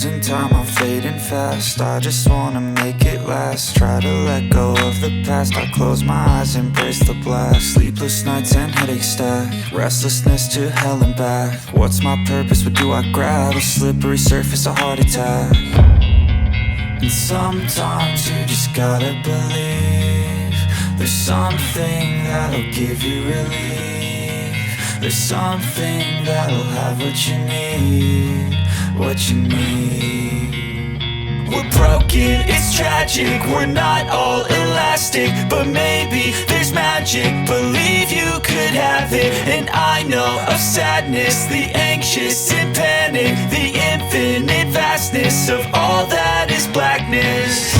losing time, I'm fading fast. I just wanna make it last. Try to let go of the past. I close my eyes, embrace the blast. Sleepless nights and headache stack. Restlessness to hell and back. What's my purpose, what do I grab? A slippery surface, a heart attack. And sometimes you just gotta believe there's something that'll give you relief. There's something that'll have what you need, what you need. We're broken, it's tragic, we're not all elastic, but maybe there's magic, believe you could have it. And I know of sadness, the anxious and panic, the infinite vastness of all that is blackness.